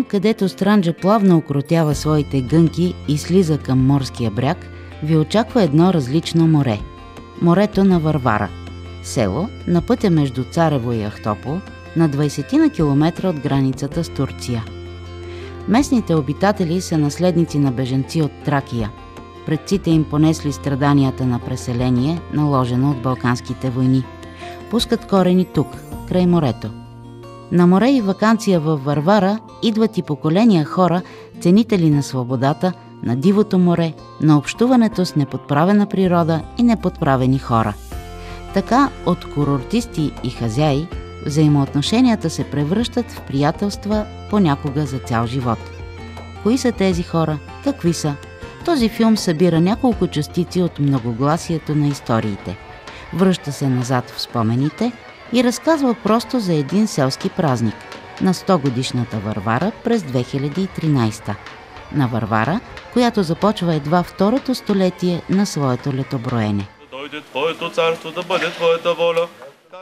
където Странджа плавно окротява своите гънки и слиза към морския бряг, ви очаква едно различно море – морето на Варвара, село на пътя между Царево и Ахтопол, на 20 на километра от границата с Турция. Местните обитатели са наследници на бежанци от Тракия. Предците им понесли страданията на преселение, наложено от Балканските войни. Пускат корени тук, край морето. На море и ваканция във Варвара идват и поколения хора, ценители на свободата, на дивото море, на общуването с неподправена природа и неподправени хора. Така от курортисти и хазяи взаимоотношенията се превръщат в приятелства понякога за цял живот. Кои са тези хора? Какви са? Този филм събира няколко частици от многогласието на историите. Връща се назад в спомените и разказва просто за един селски празник на 100-годишната Варвара през 2013. На Варвара, която започва едва второто столетие на своето летоброене. Дойде Твоето царство, да бъде Твоята воля.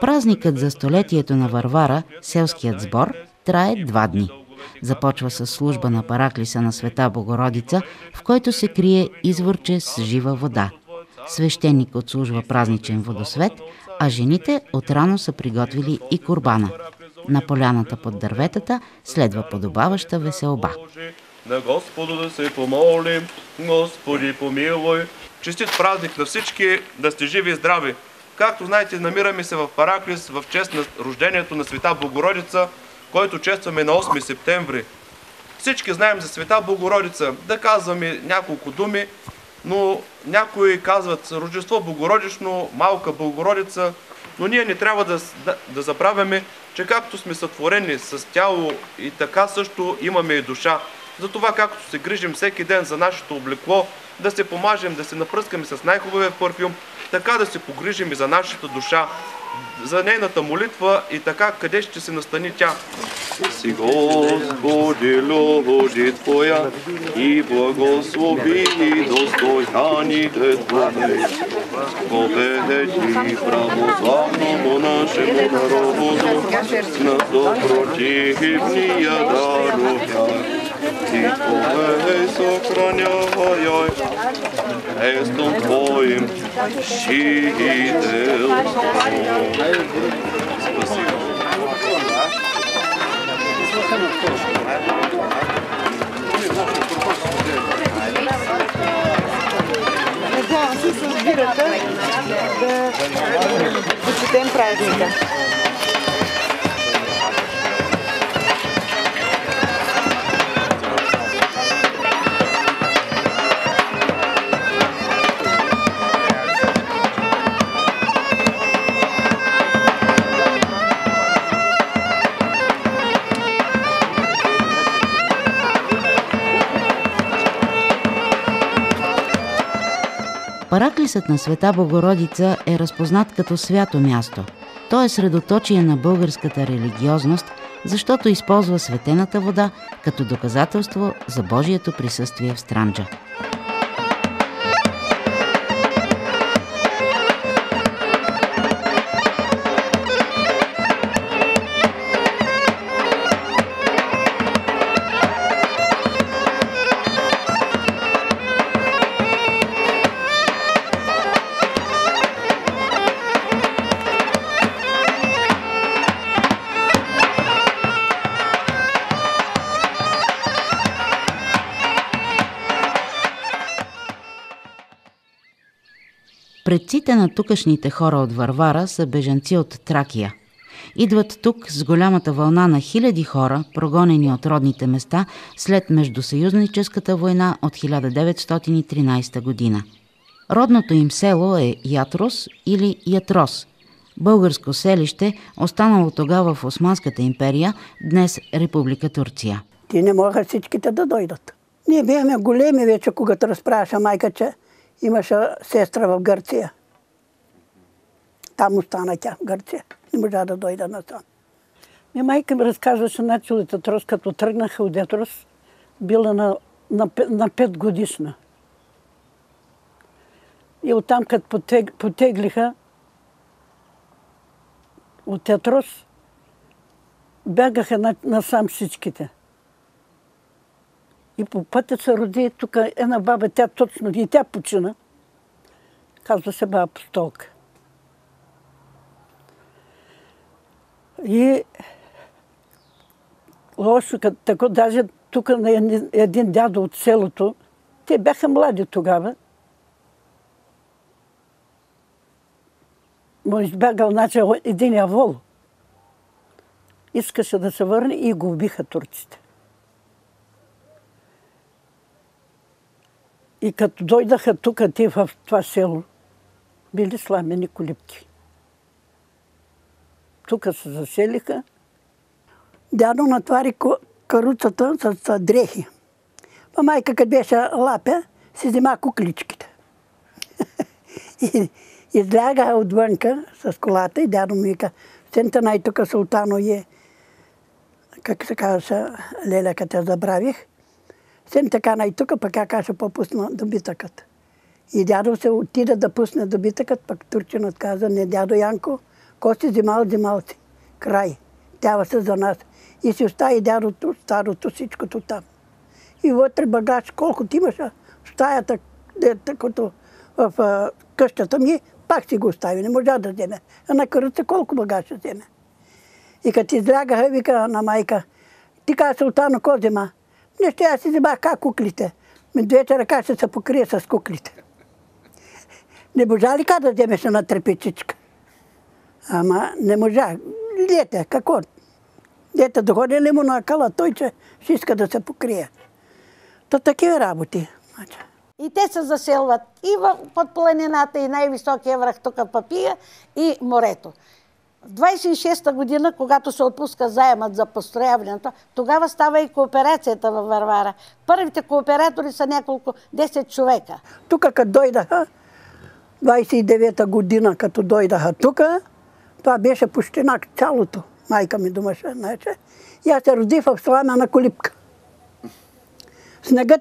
Празникът за столетието на Варвара, селският сбор, трае 2 дни. Започва с служба на Параклиса на Света Богородица, в който се крие изворче с жива вода. Свещеник отслужва празничен водосвет, а жените отрано са приготвили и курбана. На поляната под дърветата следва подобаваща веселба. На Господу да се помолим, Господи помилуй. Честит празник на всички, да сте живи и здрави. Както знаете, намираме се в Параклис в чест на рождението на Света Богородица, който честваме на 8 септември. Всички знаем за Света Богородица, да казваме няколко думи, но някои казват Рождество Богородично, Малка Богородица, но ние не трябва да забравяме, че както сме сътворени с тяло и така също имаме и душа. Затова както се грижим всеки ден за нашето облекло, да се помажем, да се напръскаме с най-хубавия парфюм, така да се погрижим и за нашата душа, за нейната молитва и така къде ще се настани тя. Си Господи, люди Твоя и благослови достояните Твои. Победи православному нашему народу, на противния даруя. И Твоей сохраняй, престол Твоим щител. Спасибо. Надявам се, се разбирате да почетем празника. Параклисът на Света Богородица е разпознат като свято място. То е средоточие на българската религиозност, защото използва светената вода като доказателство за Божието присъствие в Странджа. Предците на тукашните хора от Варвара са бежанци от Тракия. Идват тук с голямата вълна на хиляди хора, прогонени от родните места след Междусъюзническата война от 1913 година. Родното им село е Ятрос или Ятрос, българско селище, останало тогава в Османската империя, днес Република Турция. Ти не могат всичките да дойдат. Ние бяхме големи вече, когато разправяше майка, че имаше сестра в Гърция. Там остана тя в Гърция. Не можа да дойде насам. Майка ми разказваше от Ятрос, като тръгнаха от Ятрос, била на 5 годишна. И оттам, като потеглиха от Ятрос, бягаха насам всичките. И по пътя се роди тук една баба, тя точно, и тя почина. Казва се баба Апостолка. И лошо, като тако, даже тук на един дядо от селото, те бяха млади тогава, му избягал, значи, един вол. Искаше да се върне и го убиха турците. И като дойдаха тук, те в това село, били сламени колибки. Тук се заселиха. Дядо натвари каруцата с дрехи. А майка, като беше лапя, си взема кукличките. И изляга отвънка с колата и дядо ми вика, сента най-тук султано е, как се казва, леля, като я забравих, сен така най-тук, пък как каже по-пусна добитъкът. И дядо се отида да пусне добитъкът, пък турчинът каза, не, дядо Янко, ко си взимал си. Край. Тява се за нас. И си остави дядото, старото, всичкото там. И вътре багаж, колкото имаше, в стаята, като в къщата ми, пак си го остави, не можа да вземе. А на каруца колко багаж ще вземе. И като излягаха, вика на майка, ти каза, султано, ко взема? Не ще я си взема как куклите. Двете ръка ще се покрие с куклите. Не можа ли как да вземеш на трепечичка? Ама не можа. Дете, какво? Дете доходи ли му на акъла, той че ще иска да се покрие. То такива работи. И те се заселват и под планината, и най-високия връх тук Папия, и морето. В 26-та година, когато се отпуска заемът за построяването, тогава става и кооперацията във Варвара. Първите кооператори са няколко 10 човека. Тук като дойдаха, 29-та година като дойдаха тук, това беше пущинак цялото. Майка ми думаше, значи. И аз се родих в сламена колибка. Снегът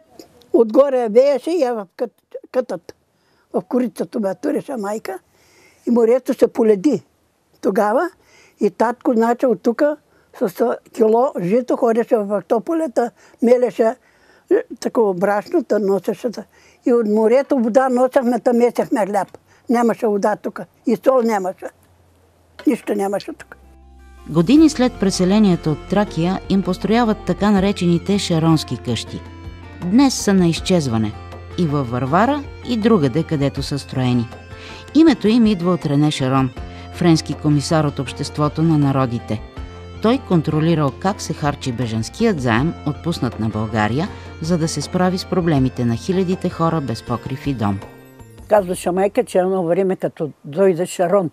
отгоре вееше и я в кътът. В корицата ме туреше майка. И морето се поледи тогава. И татко, значи, от тук с кило жито ходеше в Ахтополета, мелеше такова брашното, носеше. И от морето вода носехме, та месехме хляб. Нямаше вода тук. И сол нямаше. Нищо нямаше тук. Години след преселението от Тракия им построяват така наречените шаронски къщи. Днес са на изчезване и във Варвара, и другаде, където са строени. Името им идва от Рене Шарон, френски комисар от Обществото на народите. Той контролирал как се харчи бежанският заем, отпуснат на България, за да се справи с проблемите на хилядите хора без покрив и дом. Казваше майка, че едно време, като дойде Шарон,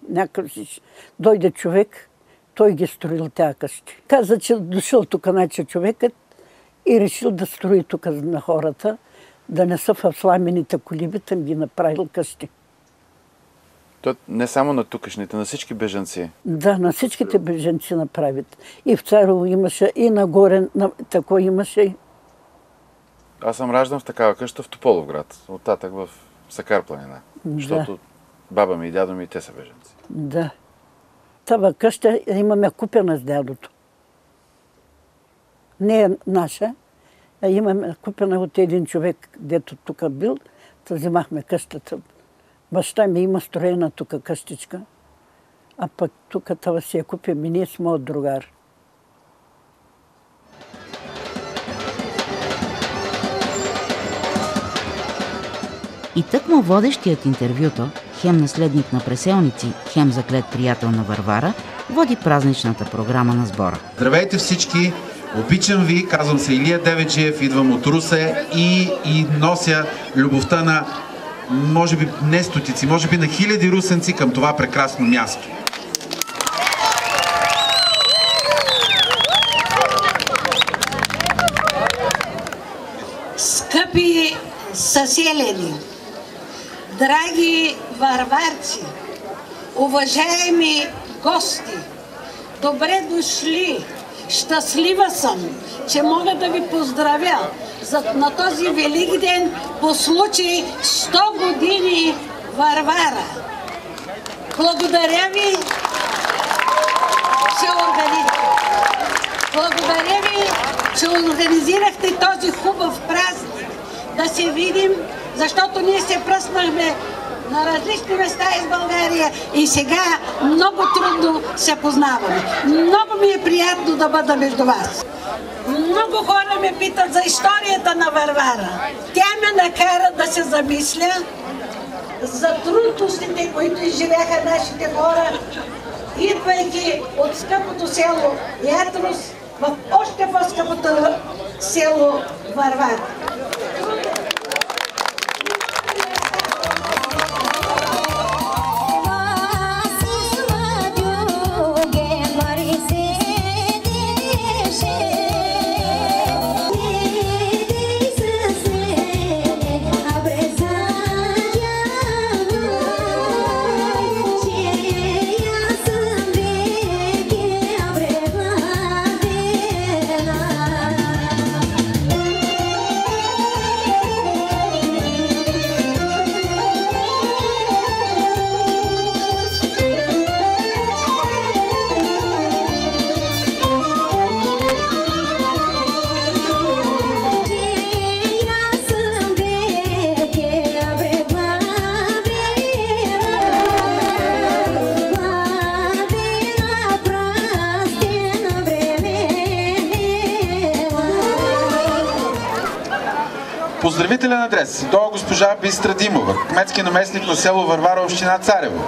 дойде човек, той ги строил тези къщи. Каза, че дошъл тук наче човекът и решил да строи тук на хората, да не са в сламените колиби, там ги направил къщи. То не само на тукашните, на всички бежанци. Да, на всичките бежанци направят. И в Царово имаше, и нагоре, тако имаше. Аз съм раждан в такава къща в Тополовград, оттатък в Сакар планина. Да. Защото баба ми и дядо ми, те са бежанци. Да. Това къща имаме купена с дядото. Не е наша, а имаме купена от един човек, дето тук бил, да взимахме къщата. Баща ми има строена тук къщичка, а пък тук това си я купим и ние с моят другар. И тъкмо водещият интервюто, хем наследник на преселници, хем заклет приятел на Варвара, води празничната програма на сбора. Здравейте всички! Обичам ви, казвам се Илия Деведжиев, идвам от Русе и нося любовта на, може би не стотици, може би на хиляди русенци към това прекрасно място. Скъпи съселени, драги варварци, уважаеми гости, добре дошли! Щастлива съм, че мога да ви поздравя на този велик ден по случай 100 години Варвара. Благодаря ви, че организирате. Благодаря ви, че организирахте този хубав празник. Да се видим, защото ние се пръснахме на различни места из България и сега много трудно се познаваме. Много ми е приятно да бъда между вас. Много хора ме питат за историята на Варвара. Тя ме накара да се замисля за трудностите, които изживяха нашите хора, идвайки от скъпото село Ятрус в още по-скъпото село Варвара. Поздравителен адрес до госпожа Бистра Димова, кметски наместник на село Варвара, община Царево.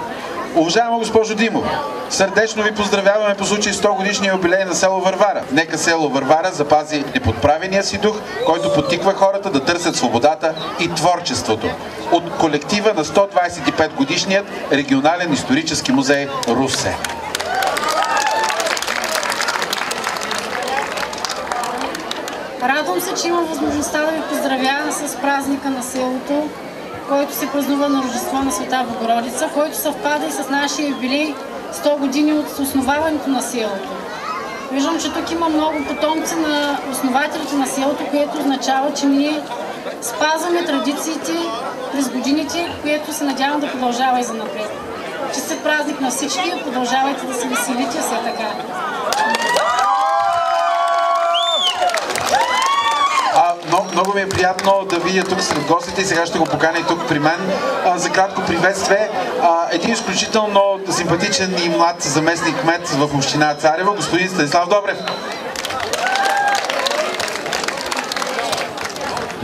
Уважаема госпожо Димова, сърдечно ви поздравяваме по случай 100 годишния юбилей на село Варвара. Нека село Варвара запази неподправения си дух, който подтиква хората да търсят свободата и творчеството. От колектива на 125 годишният регионален исторически музей Русе. Радвам се, че имам възможността да ви поздравя с празника на селото, който се празнува на Рождество на Света Богородица, който съвпада и с нашия юбилей 100 години от основаването на селото. Виждам, че тук има много потомци на основателите на селото, което означава, че ние спазваме традициите през годините, което се надявам да продължава и занапред. Честит празник на всички, продължавайте да се веселите все така. Много ми е приятно да видя тук сред гостите и сега ще го поканя и тук при мен за кратко приветствие. Един изключително симпатичен и млад заместник кмет в община Царево, господин Станислав Добрев.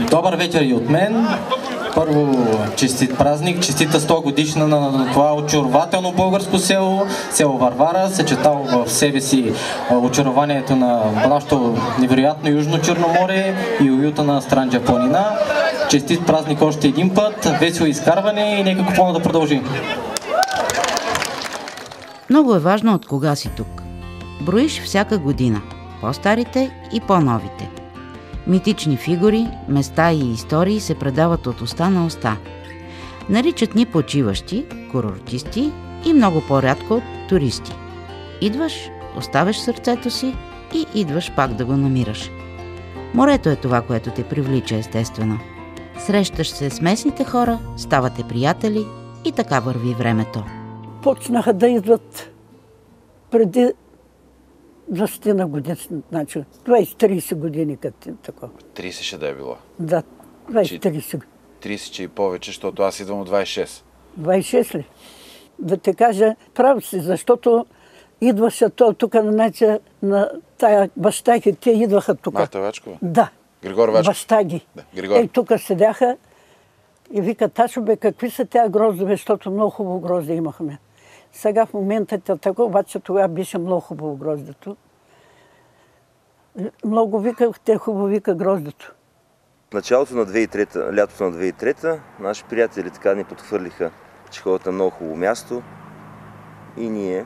Добър вечер и от мен. Първо, честит празник, честита 100 годишна на това очарователно българско село, село Варвара, съчетало в себе си очарованието на нашето невероятно Южно Черноморие и уюта на Странджа планина. Честит празник още един път, весело изкарване и нека купона да продължи. Много е важно от кога си тук. Броиш всяка година, по-старите и по-новите. Митични фигури, места и истории се предават от уста на уста. Наричат ни почиващи, курортисти и много по-рядко туристи. Идваш, оставяш сърцето си и идваш пак да го намираш. Морето е това, което те привлича естествено. Срещаш се с местните хора, ставате приятели и така върви времето. Почнаха да идват преди 20 на години, значи 20-30 години като такова. 30 ще да е било. Да, 20-30. 30 че и повече, защото аз идвам от 26. 26 ли? Да те кажа, прав си, защото идваше тук на тая бащаги, те идваха тук. Марта Вачкова? Да. Григор Вачков? Бащаги. Да, Григор. Ей, тук седяха и викат, Ташо бе, какви са тя гроздове, защото много хубаво грозде имахме. Сега в момента е така, обаче тогава беше много хубаво гроздето. Много викахте, хубаво вика гроздето. В началото на 2003, лятото на 2003, наши приятели така ни подхвърлиха, че ходят на много хубаво място и ние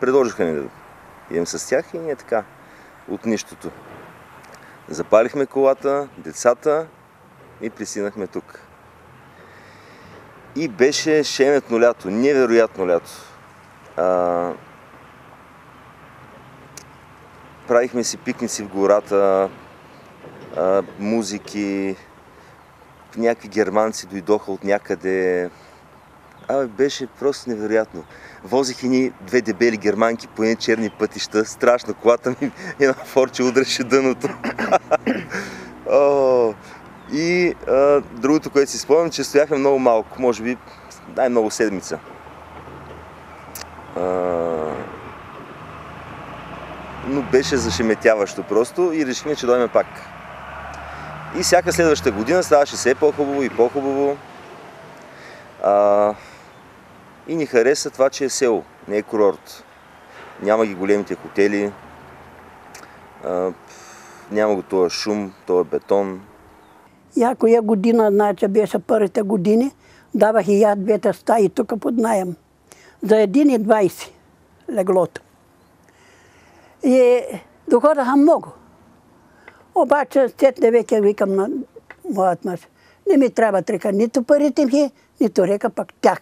предложиха ни да идем с тях и ние така от нищото. Запалихме колата, децата и пристигнахме тук. И беше шеметно лято, невероятно лято. Правихме си пикници в гората, музики, някакви германци дойдоха от някъде, Беше просто невероятно. Возих ни две дебели германки по едни черни пътища. Страшно, колата ми една форче удреше дъното. И другото, което си спомням, че стояхме много малко, може би най-много седмица. Но беше зашеметяващо просто и решихме, че дойме пак. И всяка следваща година ставаше все по-хубаво и по-хубаво. И ни хареса това, че е село, не е курорт. Няма ги големите хотели, няма го този шум, този бетон. Я коя година, значи беше първите години, давах и я двете стаи тук под наем. За 1,20 леглото. И доходаха много. Обаче сетне веке викам на моят мъж. Не ми трябва трека нито парите ми, нито река пак тях.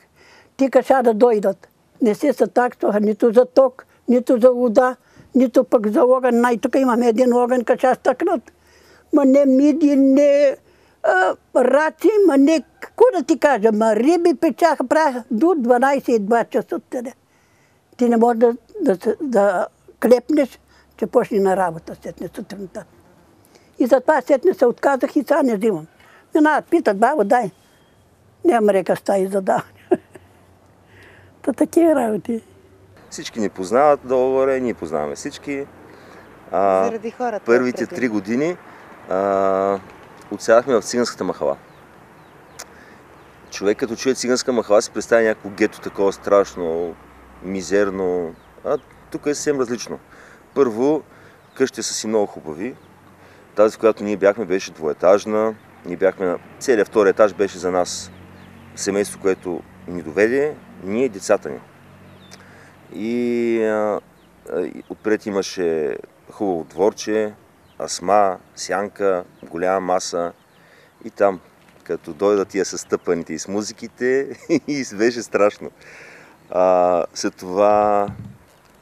Ти каша да дойдат. Не се са таксваха нито за ток, нито за вода, нито пък за огън. Тук имаме един огън, каша стъкнат. Ма не миди, не раци, ма не, какво да ти кажа, ма риби печаха, правяха до 12 часа от ти не можеш да клепнеш, че почни на работа сетне сутринта. И затова сетне се отказах и сега не взимам. Минават, питат, бабо, дай. Нямам река стаи за даване. Та такива работи. Всички ни познават долу-горе, ние познаваме всички. Заради хората. Първите 3 години отсядахме в циганската махала. Човек като чуе циганска махала си представя някакво гето такова страшно, мизерно. Тук е съвсем различно. Първо, къщите са си много хубави. Тази, в която ние бяхме, беше двоетажна. Ние бяхме целият втори етаж беше за нас семейство, което ни доведе, ние и децата ни. И отпред имаше хубаво дворче, асма, сянка, голяма маса. И там, като дойдат тия с стъпаните и с музиките, и беше страшно. След това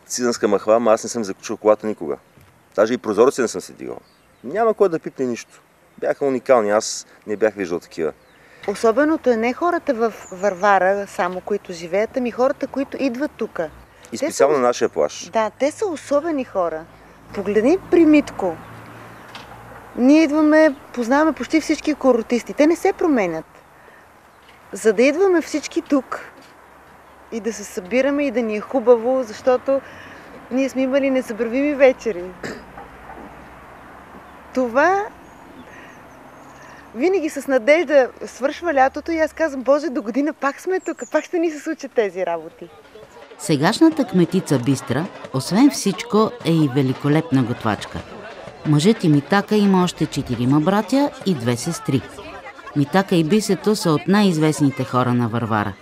циганска махала, ама аз не съм закучил колата никога. Даже и прозорци не съм се дигал. Няма кой да пипне нищо. Бяха уникални, аз не бях виждал такива. Особеното е не хората в Варвара само, които живеят, ами хората, които идват тук. И специално на нашия плаж. Да, те са особени хора. Погледни при Митко. Ние идваме, познаваме почти всички курортисти. Те не се променят. За да идваме всички тук и да се събираме и да ни е хубаво, защото ние сме имали незабравими вечери. Това винаги с надежда свършва лятото и аз казвам, Боже, до година пак сме тук, пак ще ни се случат тези работи. Сегашната кметица Бистра, освен всичко, е и великолепна готвачка. Мъжът и Митака има още 4 братя и 2 сестри. Митака и Бисето са от най-известните хора на Варвара.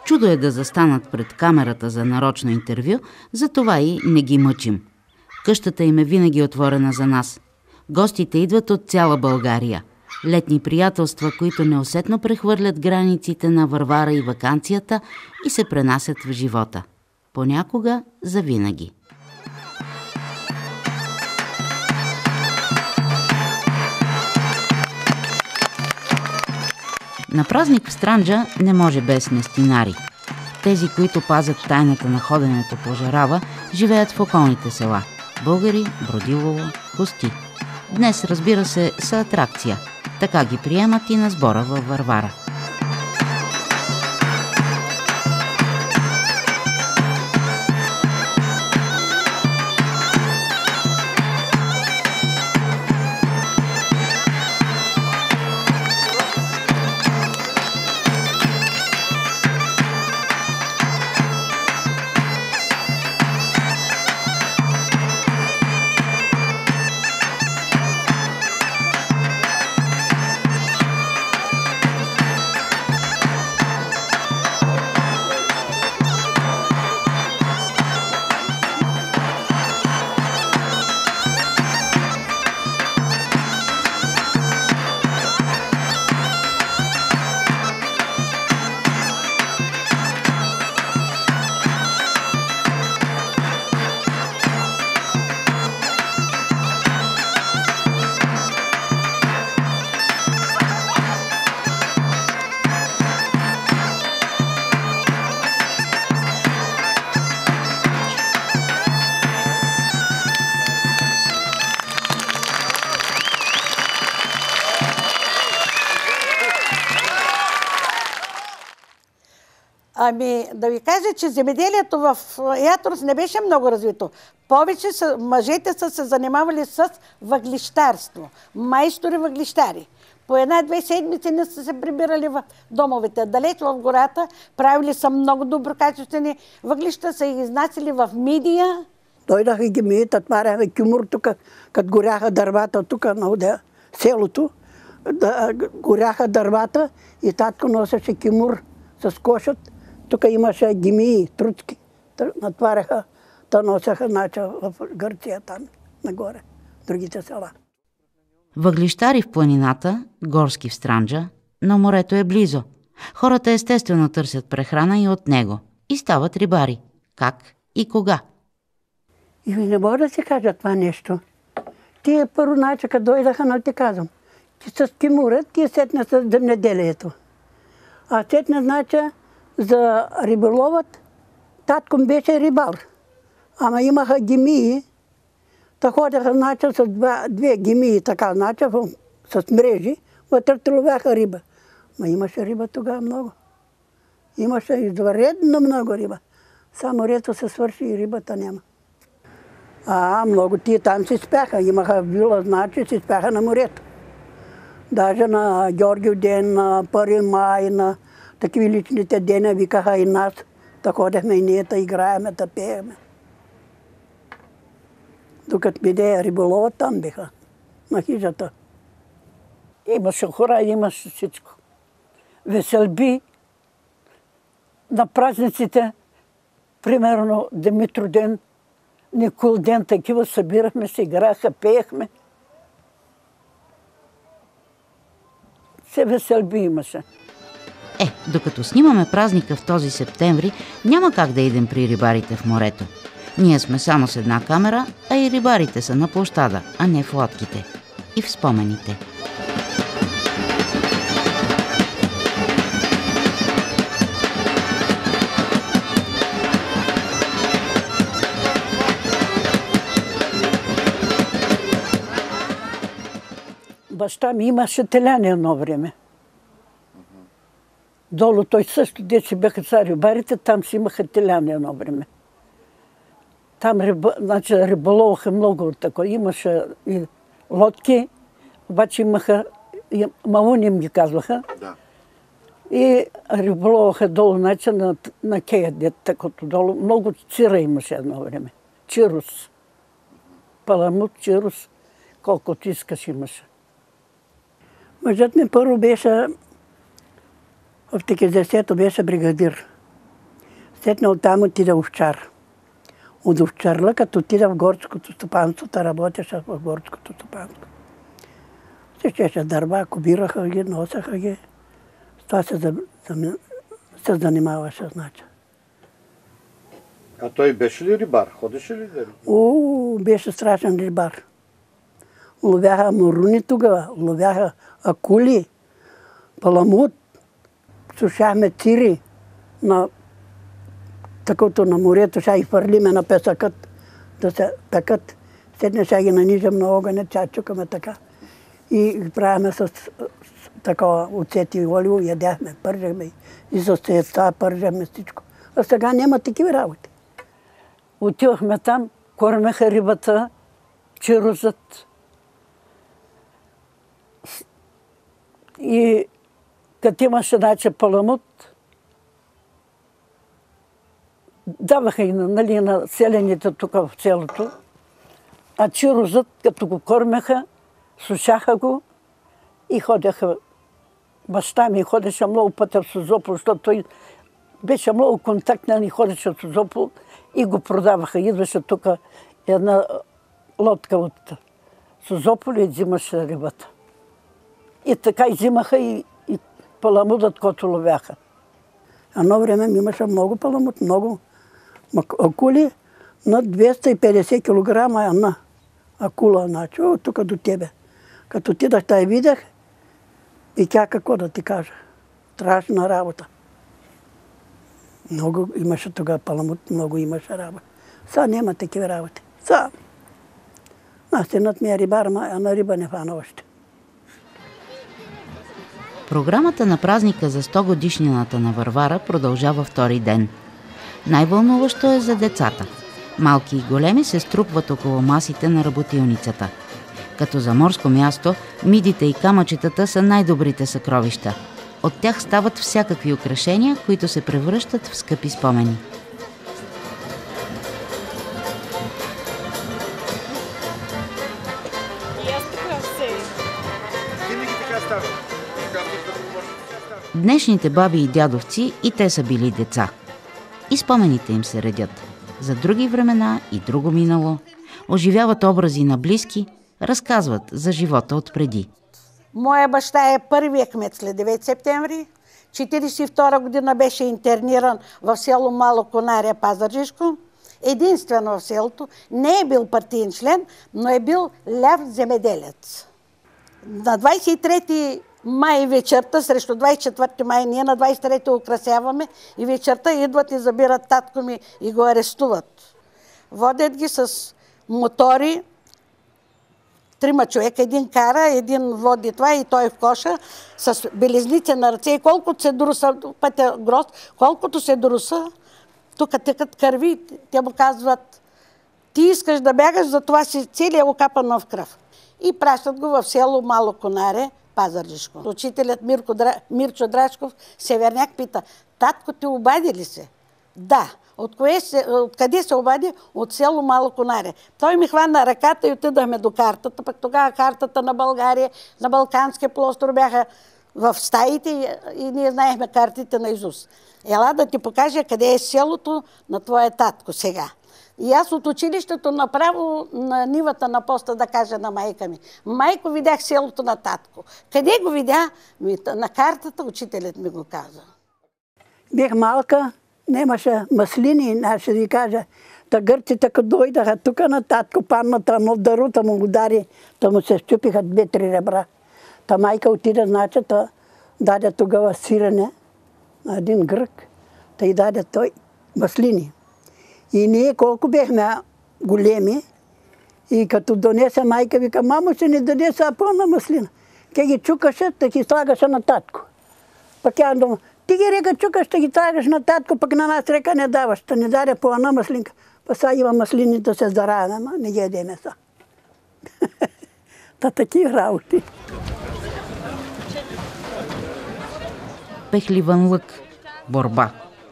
Чудо е да застанат пред камерата за нарочно интервю, затова и не ги мъчим. Къщата им е винаги отворена за нас. Гостите идват от цяла България. Летни приятелства, които неусетно прехвърлят границите на Варвара и ваканцията и се пренасят в живота. Понякога завинаги. На празник в Странджа не може без нестинари. Тези, които пазят тайната на ходенето по Жарава, живеят в околните села. Българи, Бродилово, Гости. Днес, разбира се, са атракция. Така ги приемат и на сбора във Варвара. Ами, да ви кажа, че земеделието в Яторос не беше много развито. Повече мъжете са се занимавали с въглищарство. Майстори въглищари. По една-две седмици не са се прибирали в домовете. Далеч в гората правили са много доброкачествени въглища, са ги изнасили в Мидия. Дойдаха ги мият, отваряха кюмур тук, като горяха дървата тук на селото. Горяха дървата и татко носеше кюмур с кошът. Тук имаше гемии, труцки. Натваряха, да носеха в Гърция там, нагоре, другите села. Въглищари в планината, горски в Странджа, но морето е близо. Хората естествено търсят прехрана и от него. И стават рибари. Как и кога? И не мога да си кажа това нещо. Тие първо нача, като дойдаха, но ти казвам. Ти с кимурът, ти сетна с земеделието. А сетна знача за риболовът, татком беше рибар. Ама имаха гемии, та ходяха знача с две гемии, така знача, с мрежи, вътре ловяха риба. Ма имаше риба тогава много. Имаше извънредно много риба. Само морето се свърши и рибата няма. Много тия там си спяха. Имаха вила, значи си спяха на морето. Даже на Георгиев ден, на 1 май, на такива личните дни викаха и нас. Да ходехме и ние, да играеме, да пееме. Докато биде риболова, там беха, на хижата. Имаше хора, имаше всичко. Веселби на празниците, примерно Димитроден, Николден, такива събирахме се, играха, пеехме. Все веселби имаше. Докато снимаме празника в този септември, няма как да идем при рибарите в морето. Ние сме само с една камера, а и рибарите са на площада, а не в лодките. И в спомените. Баща ми имаше теляне едно време. Долу той също, дето бяха са рибарите, там си имаха теляне едно време. Там риболоваха много такова. Имаше и лодки, обаче имаха, мауни им ги казваха. Да. И риболоваха долу, на кея, такото долу. Много цира имаше едно време. Чирус. Паламут, чирус, колкото искаш имаше. Мъжът ми първо беше, в 90-то беше бригадир. След оттам отида овчар. От овчарла, като отида в горското стопанство, та работеше в горското стопанство. Сечеше дърва, кобираха ги, носеха ги. С това се занимаваше, значи. А той беше ли рибар? Ходеше ли да беше страшен рибар. Ловяха моруни тогава, ловяха акули, паламут, сушахме цири на такото на морето, ще ги хвърлиме на песъкът, да се пекат. Седне ще ги нанижем на огъня, чачукаме така. И ги правиме с такова оцет и олио, ядяхме, пържахме и с цвета пържахме всичко. А сега няма такива работи. Отивахме там, кормеха рибата, чирузът. И като имаше паламут, даваха и на селените тук в селото, а чирузът, като го кормеха, сушаха го и ходеха. Баща ми ходеше много пъти в Созопол, защото той беше много контактен и ходеше в Созопол и го продаваха. Идваше тук една лодка от Созопол и взимаше рибата. И така изимаха и паламудът, който ловяха. Едно време имаше много паламут, много акули, над 250 кг една акула, значи, тук до тебе. Като отидах, тая видях и тя какво да ти кажа. Страшна работа. Много имаше тогава паламут, много имаше работа. Сега няма такива работи. Сега. Синът ми е рибар, ама една риба не фана още. Програмата на празника за 100 годишнината на Варвара продължава втори ден. Най-вълнуващо е за децата. Малки и големи се струпват около масите на работилницата. Като за морско място, мидите и камъчетата са най-добрите съкровища. От тях стават всякакви украшения, които се превръщат в скъпи спомени. Днешните баби и дядовци и те са били деца. И спомените им се редят. За други времена и друго минало. Оживяват образи на близки, разказват за живота отпреди. Моя баща е първият кмет след 9 септември. 1942 година беше интерниран в село Мало Конаря, Пазарджишко. Единствено в селото. Не е бил партиен член, но е бил ляв земеделец. На 23 май вечерта, срещу 24 май, ние на 23 украсяваме и вечерта идват и забират татко ми и го арестуват. Водят ги с мотори, 3 човека, един кара, един води това и той в коша, с белезници на ръце и колкото се друса, пътя гроз, колкото се друса, тук текат кърви, те му казват, ти искаш да бягаш, затова си целият окапан в кръв. И пращат го в село Мало Конаре, Пазарджишко. Учителят Мирчо Драчков, северняк, пита, татко ти обади ли се? Да. Откъде се обади? От село Мало Конаре. Той ми хвана ръката и отидахме до картата. Пък тогава картата на България, на Балканския полуостров бяха в стаите и ние знаехме картите на Изус. Ела да ти покажа къде е селото на твоя татко сега. И аз от училището направо на нивата на поста да кажа на майка ми. Майко, видях селото на татко. Къде го видя? На картата учителят ми го каза. Бях малка, нямаше маслини, ще ви кажа. Та гърците, като дойдаха тук на татко, панната, но дарута му удари, та му се щупиха 2-3 ребра. Та майка отида, значи, та даде тогава сирене на един грък, та и даде той маслини. И ние колко бяхме големи, и като донесе майка, вика, мамо, ще ни даде са пълна маслина. Ке ги чукаше, та ги слагаше на татко. Пък тя дума, ти ги река чукаш, ще ги слагаш на татко, пък на нас река не даваш, ще ни даде по една маслинка. Па сега има маслини да се заравяме, ама не ги едеме са. Та такива работи. Пехливан лък, борба,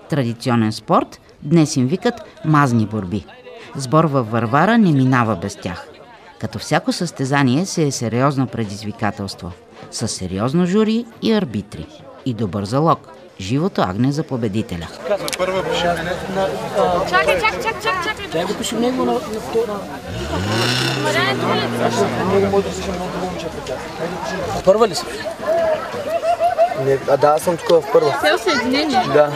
традиционен спорт, днес им викат мазни борби. Сбор във Варвара не минава без тях. Като всяко състезание се е сериозно предизвикателство. С сериозно жури и арбитри. И добър залог. Живото агне за победителя. Чакай. Дай го пише него на втора. Първа ли си? Да, аз съм тук в първа. Цел съединение? Да.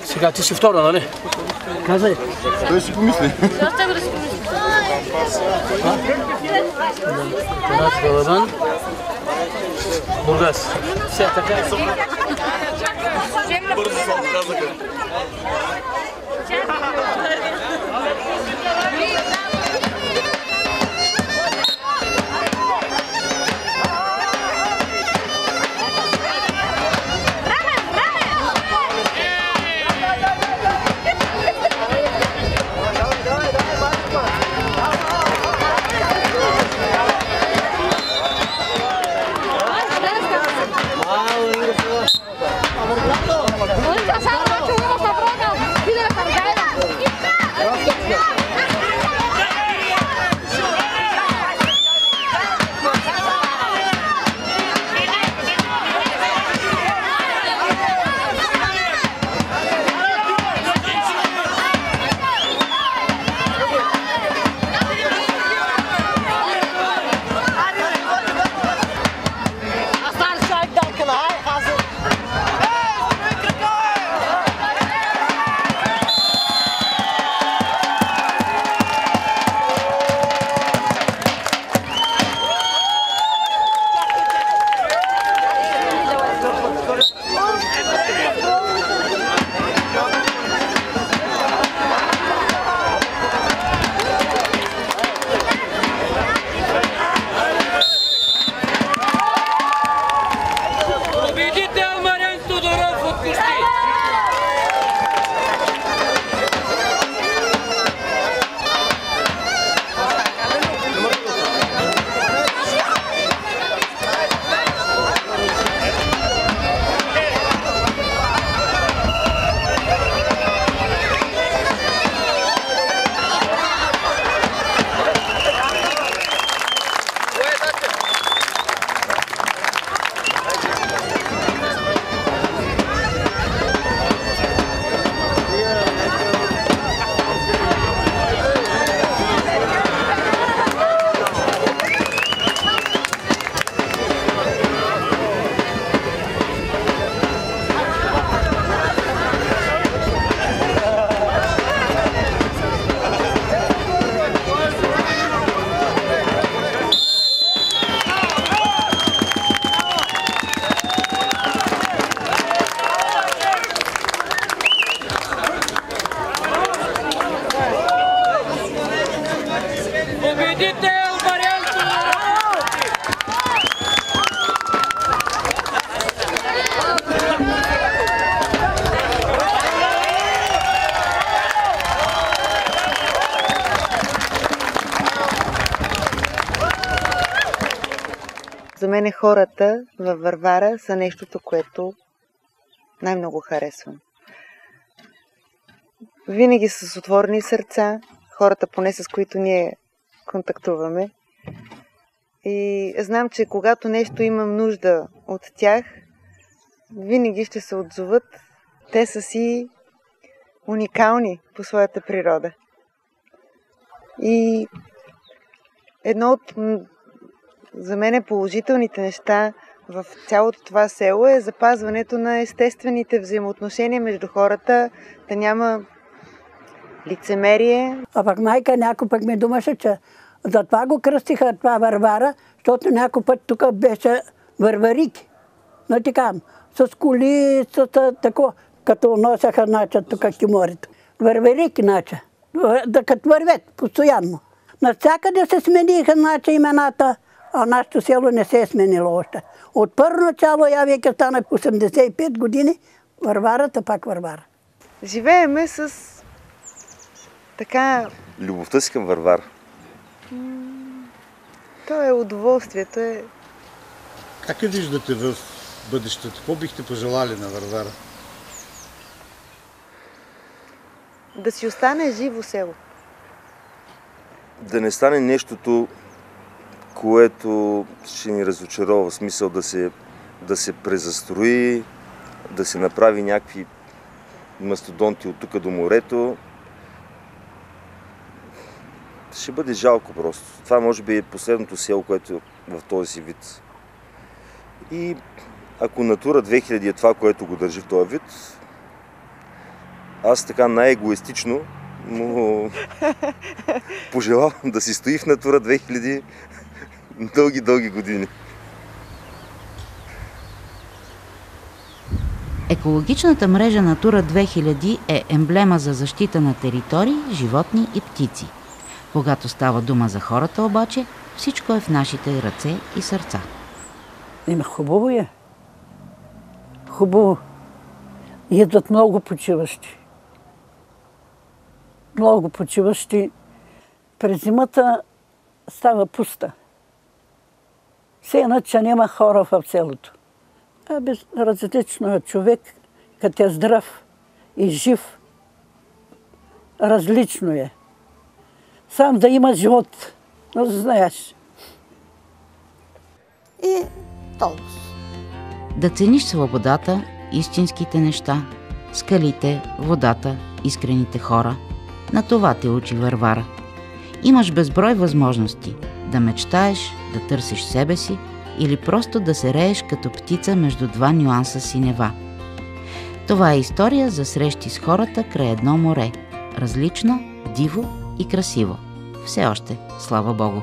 Сега ти си втора, нали? Казай. Той си помисли. Защо го да си помисли? Балабан. Бургас. Все така. Бързо се отказаха. мен хората във Варвара са нещото, което най-много харесвам. Винаги с отворени сърца, хората, поне с които ние контактуваме. И знам, че когато нещо имам нужда от тях, винаги ще се отзоват. Те са си уникални по своята природа. И едно от за мен положителните неща в цялото това село е запазването на естествените взаимоотношения между хората, да няма лицемерие. А пък майка някой пък ми думаше, че затова го кръстиха това Варвара, защото някой път тук беше върварики. Но така, с коли, с тако, като носяха нача тук киморите. Върварики нача, да като вървят постоянно. Навсякъде се смениха нача имената, а нашето село не се е сменило още. От първо начало, я веке стана 85 години, Варварата пак Варвара. Живееме с така... Любовта си към Варвара. То е удоволствието. Как я виждате в бъдещето? Какво бихте пожелали на Варвара? Да си остане живо село. Да не стане нещото, което ще ни разочарова, в смисъл да се презастрои, да се направи някакви мастодонти от тук до морето. Ще бъде жалко просто. Това може би е последното село, което е в този си вид. И ако Натура 2000 е това, което го държи в този вид, аз така най-егоистично му пожелавам да си стои в Натура 2000 дълги години. Екологичната мрежа Натура 2000 е емблема за защита на територии, животни и птици. Когато става дума за хората обаче, всичко е в нашите ръце и сърца. Хубаво е. Хубаво. Идват много почиващи. Много почиващи. През зимата става все иначе няма хора в селото. Различно е човек, като е здрав и жив. Различно е. Сам да има живот, но знаеш. И толкова. Да цениш свободата, истинските неща, скалите, водата, искрените хора. На това те учи Варвара. Имаш безброй възможности да мечтаеш, да търсиш себе си или просто да се рееш като птица между два нюанса синева. Това е история за срещи с хората край едно море. Различно, диво и красиво. Все още, слава Богу.